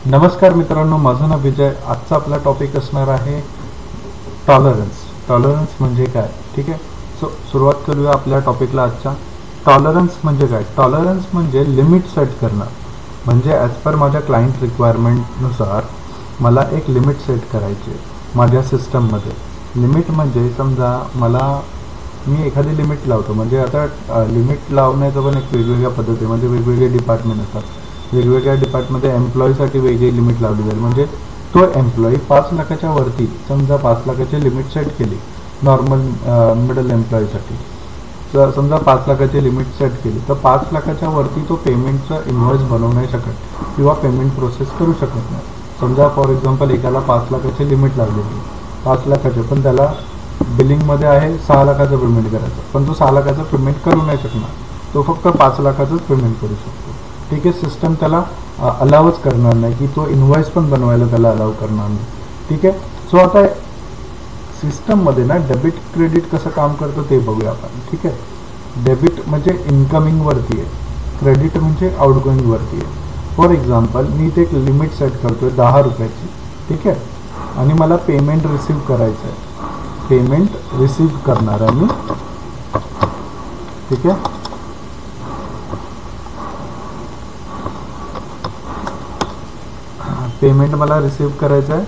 नमस्कार मित्रांनो, माझं नाव विजय. आजचा आपला टॉपिक असणार आहे टॉलरन्स. टॉलरन्स म्हणजे काय, ठीक आहे. सुरुवात करूया आपल्या टॉपिकला आजच्या. टॉलरन्स म्हणजे काय? टॉलरन्स म्हणजे लिमिट सेट करणं. म्हणजे ॲज पर माझ्या क्लायंट रिक्वायरमेंटनुसार मला एक लिमिट सेट करायची आहे माझ्या सिस्टममध्ये. लिमिट म्हणजे समजा मी एखादी लिमिट लावतो. म्हणजे आता लिमिट लावण्याचं पण एक वेगवेगळ्या पद्धती, म्हणजे वेगवेगळे डिपार्टमेंट असतात. वेगवेगळ्या डिपार्टमध्ये एम्प्लॉईसाठी वेगळी लिमिट लावली जाईल. म्हणजे तो एम्प्लॉई 5 लाखाच्या वरती, समजा 5 लाखाची लिमिट सेट केली नॉर्मल मिडल एम्प्लॉईसाठी. तर समजा 5 लाखाची लिमिट सेट केली, तर 5 लाखाच्या वरती तो पेमेंटचं इन्व्हॉइस बनवू नाही शकत किंवा पेमेंट प्रोसेस करू शकत नाही. समजा फॉर एक्झाम्पल एकाला 5 लाखाची लिमिट लावलेली, 5 लाखाचे, पण त्याला बिलिंगमध्ये आहे 6 लाखाचं पेमेंट करायचं, पण तो 6 लाखाचं पेमेंट करू नाही शकणार. तो फक्त 5 लाखाचंच पेमेंट करू शकतो, ठीक आहे. सिस्टम त्याला अलावच करणार नाही की तो इन्व्हॉइस पण बनवायला त्याला अलाव करणार नाही, ठीक आहे. सो आता सिस्टममध्ये ना डेबिट क्रेडिट कसं काम करतं ते बघूया आपण, ठीक आहे. डेबिट म्हणजे इन्कमिंगवरती आहे, क्रेडिट म्हणजे आउटगोईंगवरती आहे. फॉर एक्झाम्पल मी इथे एक लिमिट सेट करतोय 10 रुपयाची, ठीक आहे. आणि मला पेमेंट रिसीव्ह करायचं आहे. पेमेंट रिसीव्ह करणार आहे मी, ठीक आहे. पेमेंट मला रिसीव्ह करायचं आहे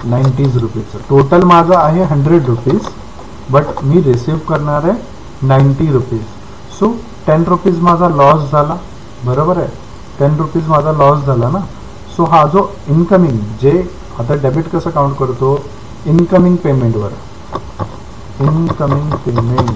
90 रुपीजचं. टोटल माझं आहे 100 रुपीज, बट मी रिसीव्ह करणार आहे 90 रुपीज. सो 10 रुपीज माझा लॉस झाला, बरोबर आहे. 10 रुपीज माझा लॉस झाला ना. सो हा जो इनकमिंग, जे आता डेबिट कसं काउंट करतो, इनकमिंग पेमेंटवर. इनकमिंग पेमेंट,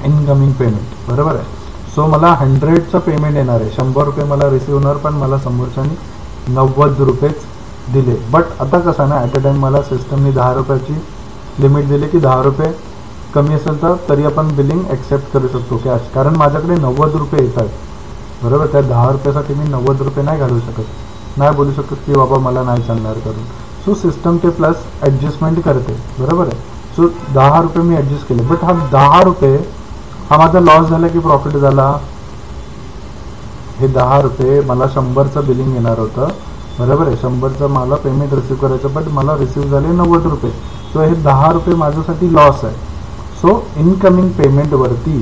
इनकमिंग पेमेंट, बरोबर आहे. सो मला 100चं पेमेंट येणार आहे, 100 रुपये मला रिसीव्ह होणार, पण मला समोरच्याने 90 रुपयेच दिले. बट आता कसं ना, ॲट अ टाइम मला सिस्टमने 10 रुपयाची लिमिट दिली की 10 रुपये कमी असेल तर तरी आपण बिलिंग ॲक्सेप्ट करू शकतो कॅश, कारण माझ्याकडे 90 रुपये येत आहेत, बरोबर. त्या 10 रुपयासाठी मी 90 रुपये नाही घालू शकत, नाही बोलू शकत की बाबा मला नाही चालणार करून. सो सिस्टम ते प्लस ॲडजस्टमेंट करते, बरोबर आहे. सो 10 रुपये मी ॲडजस्ट केले, बट हा 10 रुपये हा माझा लॉस झाला की प्रॉफिट झाला? हे 10 रुपये मला 100चं बिलिंग येणार होतं, बरोबर आहे. 100चं मला पेमेंट रिसीव्ह करायचं, बट मला रिसीव्ह झाले 90 रुपये. सो हे 10 रुपये माझ्यासाठी लॉस आहे. सो इनकमिंग पेमेंटवरती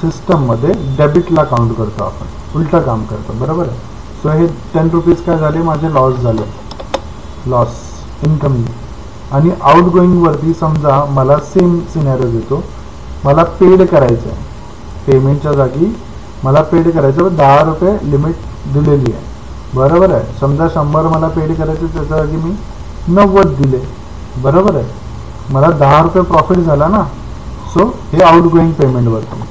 सिस्टममध्ये डेबिटला काउंट करतो आपण, उलटं काम करतो, बरोबर आहे. सो हे 10 रुपीज काय झाले, माझे लॉस झाले, लॉस इनकमिंग. आणि आउटगोईंगवरती समजा मला सेम सिनॅरिओ देतो, मला पेड करायचं आहे. पेमेंटच्या जागी मला पेड करायचं, पण 10 रुपये लिमिट दिलेली आहे, बरोबर आहे. समजा 100 मला पेड करायचं, त्याच्या जागी मी 90 दिले, बरोबर आहे. मला 10 रुपये प्रॉफिट झाला ना. सो हे आउटगोईंग पेमेंटवरती,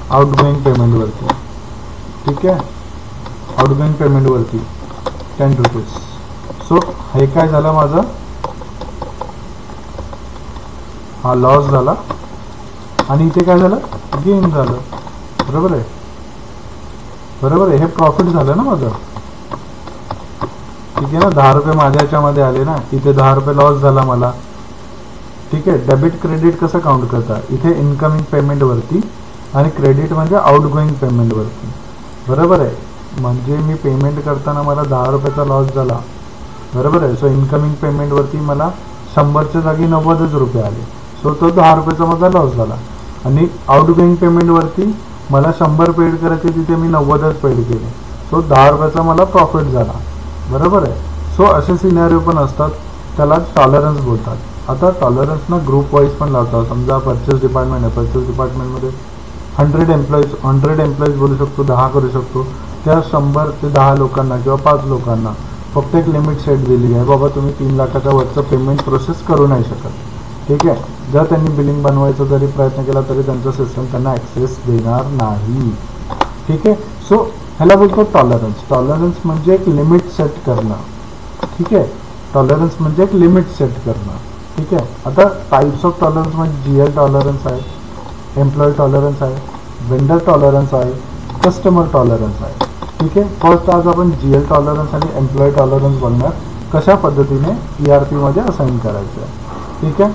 आउटगोईंग पेमेंटवरती, ठीक आहे. Outgoing पेमेंटवरती 10 rupees. सो हे काय झालं माझं, हा लॉस झाला, आणि इथे काय झालं, गेन झालं, बरोबर आहे. बरोबर आहे, हे प्रॉफिट झालं ना माझं, ठीक आहे ना. 10 रुपये माझ्या ह्याच्यामध्ये आले ना, इथे 10 रुपये लॉस झाला मला, ठीक आहे. डेबिट क्रेडिट कसं काउंट करता, इथे इनकमिंग पेमेंटवरती आणि क्रेडिट म्हणजे आउटगोईंग पेमेंटवरती, बरोबर आहे. म्हणजे मी पेमेंट करताना मला 10 रुपयाचा लॉस झाला, बरोबर आहे. सो इनकमिंग पेमेंटवरती मला 100च्या जागी 90च रुपये आले. सो तो 10 रुपयाचा माझा लॉस झाला. आणि आउटगोईंग पेमेंटवरती मला 100 पेड करायचे, तिथे मी 90च पेड केले. सो 10 रुपयाचा मला प्रॉफिट झाला, बरोबर आहे. सो असे सिनॅरिओ पण असतात, त्याला टॉलरन्स बोलतात. आता टॉलरन्सना ग्रुप वाईज पण लावतात. समजा परचेस डिपार्टमेंट आहे, परचेस डिपार्टमेंटमध्ये 100 एम्प्लॉईज बोलू शकतो, 10 करू शकतो. त्या 100 ते 10 लोकांना किंवा 5 लोकांना फक्त एक लिमिट सेट दिली आहे, बाबा तुम्ही 3 लाखाच्या वरचं पेमेंट प्रोसेस करू नाही शकत, ठीक आहे. जर त्यांनी बिलिंग बनवायचा जरी प्रयत्न केला तरी त्यांचं सिस्टम त्यांना ॲक्सेस देणार नाही, ठीक आहे. सो ह्याला बोलतो टॉलरन्स. टॉलरन्स म्हणजे एक लिमिट सेट करणं, ठीक आहे. टॉलरन्स म्हणजे एक लिमिट सेट करणं, ठीक आहे. आता टाईप्स ऑफ टॉलरन्स म्हणजे GL टॉलरन्स आहे, एम्प्लॉई टॉलरन्स आहे, वेंडर टॉलरन्स आहे, कस्टमर टॉलरन्स आहे, ठीक आहे. फर्स्ट आज आपण GL टॉलरन्स आणि एम्प्लॉई टॉलरन्स बोलणार, कशा पद्धतीने ERP मध्ये असाइन करायचं आहे. ठीक आहे,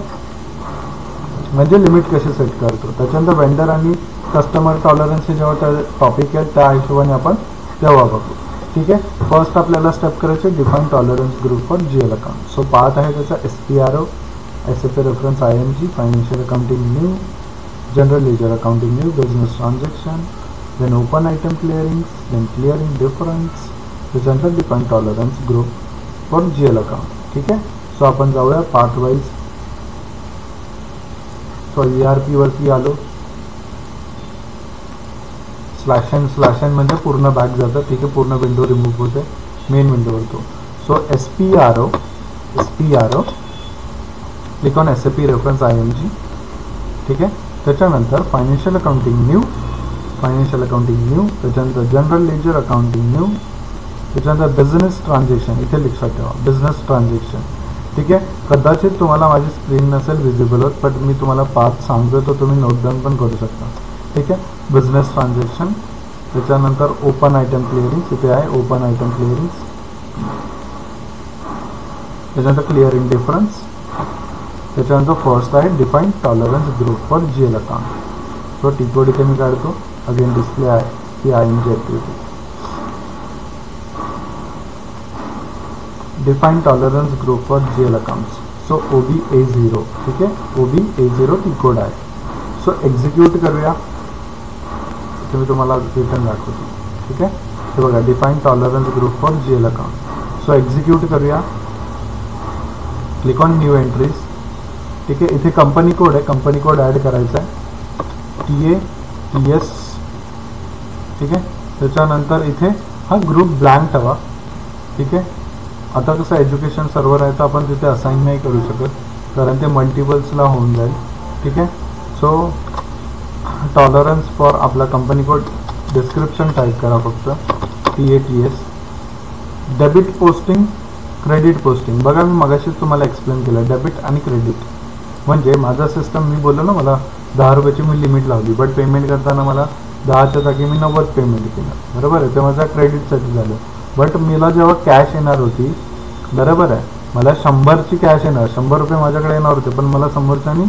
म्हणजे लिमिट कशी सेट करतो. त्याच्यानंतर वेंडर आणि कस्टमर टॉलरन्स हे जेव्हा टॉपिक आहे त्या हिशोबाने आपण तेव्हा बघू. ठीक आहे. फर्स्ट आपल्याला स्टेप करायचे define tolerance group for GL account. So part आहे त्याचा SPRO, SAP reference IMG, financial accounting new, general ledger accounting new, business transaction, then open item clearings, then clearing difference, त्याच्यानंतर define tolerance group for GL account. ठीक आहे. So आपण जाऊया part wise. So ERP वरती आलो. Slash N म्हणजे पूर्ण back जातं. ठीक आहे, पूर्ण विंडो रिमूव्ह होते, मेन विंडोवर तो. So SPRO click on SAP reference IMG. ठीक आहे. त्याच्यानंतर फायनान्शियल अकाउंटिंग न्यू, त्याच्यानंतर जनरल लेजर अकाउंटिंग न्यू, त्याच्यानंतर बिझनेस ट्रान्झॅक्शन. इथे लक्षात ठेवा बिझनेस ट्रान्झॅक्शन. ठीक आहे. कदाचित तुम्हाला माझी स्क्रीन नसेल विजिबल होत, पण मी तुम्हाला पाथ सांगतो तो तुम्ही नोट डाऊन पण करू शकता. ठीक आहे. बिझनेस ट्रान्झॅक्शन, त्याच्यानंतर ओपन आयटम क्लिअरिंग्स. इथे आहे ओपन आयटम क्लिअरिंग्स. त्याच्यानंतर क्लिअरिंग डिफरन्स. त्याच्यानंतर फर्स्ट आहे define tolerance group for GL account. So T code इथे मी काढतो. अगेन डिस्प्ले आहे ती IMG activity. Define tolerance group for GL accounts. So OBA0. ठीक आहे, OBA0 टी कोड आहे. सो एक्झिक्यूट करूया. इथे मी तुम्हाला रिटर्न दाखवतो. ठीक आहे. हे बघा define tolerance group for GL account. So execute करूया. Click on new entries. ठीक आहे. इथे कंपनी कोड आहे, कंपनी कोड ॲड करायचा आहे TATS. ठीक आहे. त्याच्यानंतर इथे हा ग्रुप ब्लँक ठेवा. ठीक आहे. आता कसं एज्युकेशन सर्व्हर आहे तर आपण तिथे असाइन नाही करू शकत, कारण ते मल्टिपल्सला होऊन जाईल. ठीक आहे. सो टॉलरन्स फॉर आपला कंपनी कोड डिस्क्रिप्शन टाईप करा फक्त TATS. Debit posting, credit posting. बघा मी मगाशीच तुम्हाला एक्सप्लेन केलं डेबिट आणि क्रेडिट. म्हणजे माझा सिस्टम मी बोललो ना, मला 10 रुपयाची मी लिमिट लावली, बट पेमेंट करताना मला 10च्या जागी मी 90 पेमेंट केलं. बरोबर आहे, ते माझ्या क्रेडिटसाठी झालं. बट मला जेव्हा कॅश येणार होती, बरोबर आहे, मला 100ची कॅश येणार, 100 रुपये माझ्याकडे येणार होते, पण मला समोरच्यानी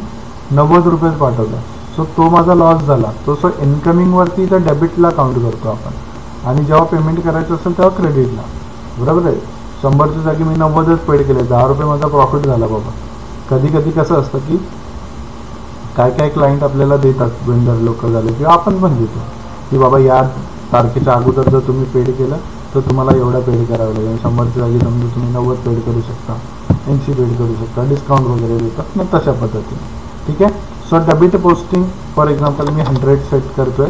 90 रुपयेच पाठवलं. सो तो माझा लॉस झाला. सो इन्कमिंगवरती तर डेबिटला काउंट करतो आपण, आणि जेव्हा पेमेंट करायचं असेल तेव्हा क्रेडिटला. बरोबर आहे. 100च्या जागी मी 90च पेड केले, 10 रुपये माझा प्रॉफिट झाला बाबा. कधी कधी कसं असतं की काय काय क्लायंट आपल्याला देतात, वेंडर लोक झाले किंवा आपण पण देतो की बाबा या तारखेच्या अगोदर जर तुम्ही पेड केलं तर तुम्हाला एवढा पेड करावं लागेल. 100च्या जागी समजा तुम्ही 90 पेड करू शकता, 80 पेड करू शकता, डिस्काउंट वगैरे देतात, मग तशा पद्धतीने. ठीक आहे. So debit posting for example me 100 set करतोय.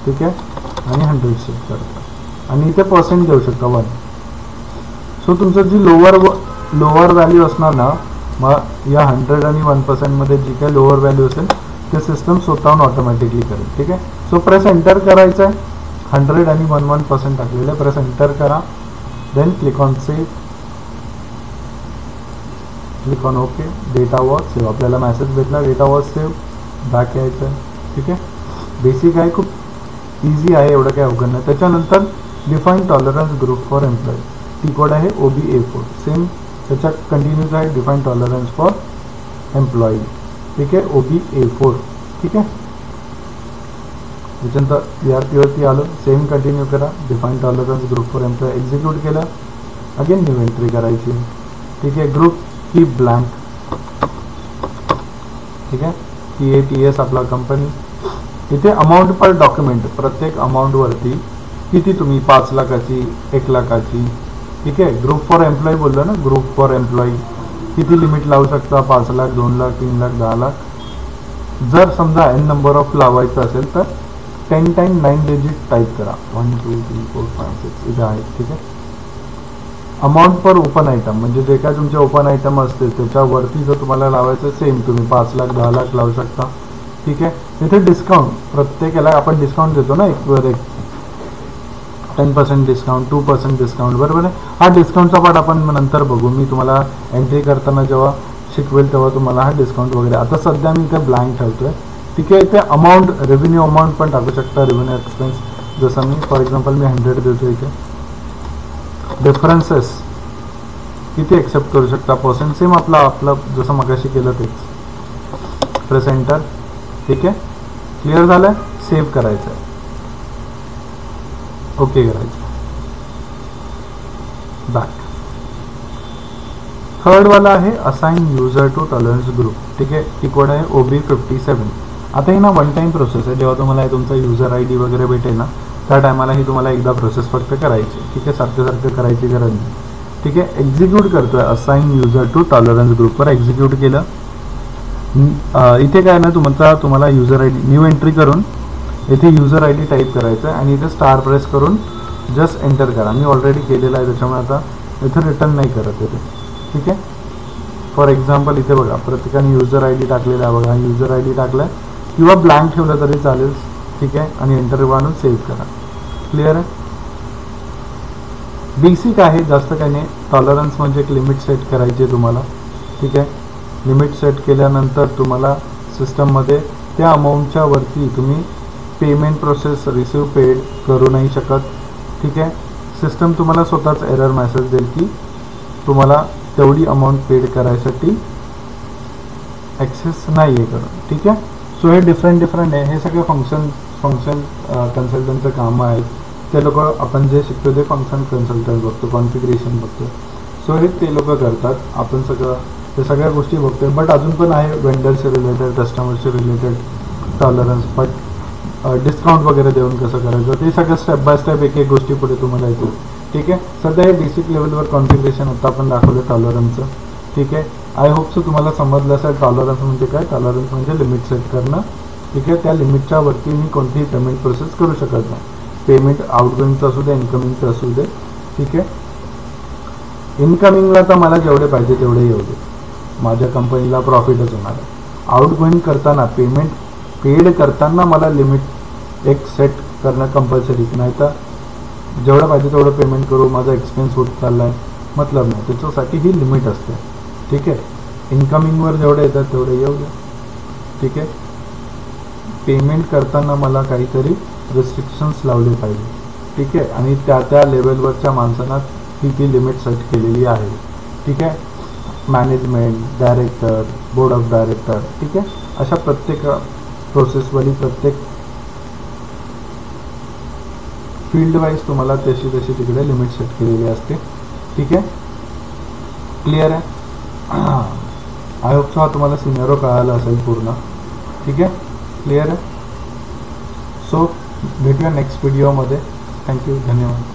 ठीक आहे, आणि 100 सेट करतोय, आणि इथे पर्सेंट देऊ शकता 1. सो तुमचं जी लोअर व्हॅल्यू असणार ना, मग या 100 आणि 1% मध्ये जी काही लोअर व्हॅल्यू असेल ते सिस्टम स्वतःहून ऑटोमॅटिकली करेल. ठीक आहे. सो प्रेस एंटर करायचं आहे. 100 आणि 11% टाकलेलं, प्रेस एंटर करा. Then click on save, click on okay. Data was save, आपल्याला मेसेज भेटला डेटा वॉज सेव्ह. बॅक यायचं आहे. ठीक आहे. बेसिक आहे, खूप इझी आहे, एवढं काय अवघड नाही. त्याच्यानंतर define tolerance group for employee. T code आहे OBA4. सेम त्याच्यात कंटिन्यूज आहे डिफाईन टॉलरन्स फॉर एम्प्लॉई. ठीक आहे, OBA4. ठीक आहे. त्याच्यानंतर ERP वरती आलो, सेम कंटिन्यू करा. Define tolerance group for employee execute केलं. अगेन न्यू एंट्री करायची. ठीक आहे. Group keep blank. ठीक आहे. TATS आपला कंपनी. इथे अमाऊंट पर डॉक्युमेंट, प्रत्येक अमाऊंटवरती किती तुम्ही 5 लाखाची, 1 लाखाची. ठीक आहे. ग्रुप फॉर एम्प्लॉई बोललो ना, ग्रुप फॉर एम्प्लॉई किती लिमिट लावू शकता, 5 लाख, 2 लाख, 3 लाख, 10 लाख. जर समजा n नंबर ऑफ लावायचं असेल तर 10 टाइम 9 डिजिट टाईप करा. 1 2 3 4 5 6 इथे आहे. ठीक आहे. अमाऊंट पर ओपन आयटम, म्हणजे जे काय तुमचे ओपन आयटम असते त्याच्यावरती जर तुम्हाला लावायचं सेम तुम्ही 5 लाख 10 लाख लावू शकता. ठीक आहे. इथे डिस्काउंट, प्रत्येक याला आपण डिस्काउंट देतो ना, एकवर एक 10% डिस्काउंट, 2% डिस्काउंट. बरोबर आहे. हा डिस्काउंटचा पार्ट आपण नंतर बघू, मी तुम्हाला एंट्री करताना जेव्हा शिकवेल तेव्हा तुम्हाला हा डिस्काउंट वगैरे. आता सध्या मी इथे ब्लँक ठेवतोय. ठीक आहे. इथे अमाऊंट, रेव्हेन्यू अमाऊंट पण टाकू शकता, रेव्हेन्यू एक्सपेन्स जसं मी फॉर एक्झाम्पल मी 100 देतो इथे. डिफरन्सेस किती एक्सेप्ट करू शकता पर्सेंट, सेम आपलं जसं मगाशी केलं तेच. Press enter. ठीक आहे, क्लिअर झालं. सेव्ह करायचं आहे, ओके करायचं. बॅक. थर्ड वाला आहे assign user to tolerance group. ठीक आहे, ती कोड आहे OB57. आता ही ना वन टाइम प्रोसेस आहे. जेव्हा तुम्हाला तुमचा युजर ID वगैरे भेटेल ना त्या टायमाला ही तुम्हाला एकदा प्रोसेस फक्त करायची. ठीक आहे, सारखं करायची गरज नाही. ठीक आहे, एक्झिक्यूट करतोय असाइन युजर टू टॉलरन्स ग्रुपवर एक्झिक्यूट केलं. इथे काय ना तुम्हाला युजर ID न्यू एंट्री करून इथे युजर ID टाईप करायचं आहे आणि इथे स्टार प्रेस करून जस्ट एंटर करा. मी ऑलरेडी केलेलं आहे त्याच्यामुळे आता इथे रिटर्न नाही करत इथे. ठीक आहे, फॉर एक्झाम्पल इथे बघा प्रत्येकाने युजर ID टाकलेला आहे. बघा युजर ID टाकलाय किंवा ब्लँक ठेवलं तरी चालेल. ठीक आहे, आणि एंटर मारून सेव्ह करा. क्लिअर आहे. बेसिक आहे, जास्त काही नाही. टॉलरन्स म्हणजे एक लिमिट सेट करायची आहे तुम्हाला. ठीक आहे, लिमिट सेट केल्यानंतर तुम्हाला सिस्टममध्ये त्या अमाऊंटच्या वरती तुम्ही पेमेंट प्रोसेस रिसिव्ह पेड करू नाही शकत. ठीक आहे, सिस्टम तुम्हाला स्वतःच एरर मेसेज देईल की तुम्हाला तेवढी अमाऊंट पेड करायसाठी ॲक्सेस नाही आहे करून. ठीक आहे, सो हे डिफरंट आहे. हे सगळे फंक्शन कन्सल्टंटचं कामं आहेत. ते लोक आपण जे शिकतो ते फंक्शन कन्सल्टंट बघतो, कॉन्फिगरेशन बघतो. सो हे ते लोक करतात, आपण ते सगळ्या गोष्टी बघतोय. बट अजून पण आहे वेंडरचे रिलेटेड, कस्टमरचे रिलेटेड टॉलरन्स. बट डिस्काउंट वगैरे देऊन कसं करायचं ते सगळं स्टेप बाय स्टेप एक गोष्टी पुढे तुम्हाला येतील. ठीक आहे, सध्या हे बेसिक लेवलवर कॉन्फिगरेशन आता आपण दाखवलं टॉलरन्सचं. ठीक आहे, आय होप सो तुम्हाला समजलं असेल टॉलरन्स म्हणजे काय. टॉलरन्स म्हणजे लिमिट सेट करणं. ठीक आहे, त्या लिमिटच्या वरती मी कोणतीही पेमेंट प्रोसेस करू शकत नाही. पेमेंट आउटगोईंगचं असू दे, इनकमिंगचं असू दे. ठीक आहे, इनकमिंगला तर मला जेवढे पाहिजे तेवढे येऊ दे, माझ्या कंपनीला प्रॉफिटच होणार आहे. आउटगोईंग करताना पेड करताना मला लिमिट एक सेट करणं कंपल्सरी. नाही तर जेवढं पाहिजे तेवढं पेमेंट करू, माझा एक्सपेन्स होत चालला आहे, मतलब नाही. त्याच्यासाठी ही लिमिट असते. ठीक आहे, इन्कमिंगवर जेवढे येतात तेवढे येऊ द्या. ठीक आहे, पेमेंट करताना मला काहीतरी रिस्ट्रिक्शन्स लावले पाहिजे. ठीक आहे, आणि त्या लेवलवरच्या माणसांना ती लिमिट सेट केलेली आहे. ठीक आहे, management, director, board of director. ठीक आहे, अशा प्रत्येक प्रोसेसवरील प्रत्येक फील्ड वाईज तुम्हाला तशी तिकडे लिमिट सेट केलेली असते. ठीक आहे, क्लिअर आहे. आय होप सो हा तुम्हाला सिनेरिओ कळाला असेल पूर्ण. ठीक आहे, क्लिअर आहे. सो भेटूया नेक्स्ट व्हिडिओमध्ये. थँक्यू, धन्यवाद.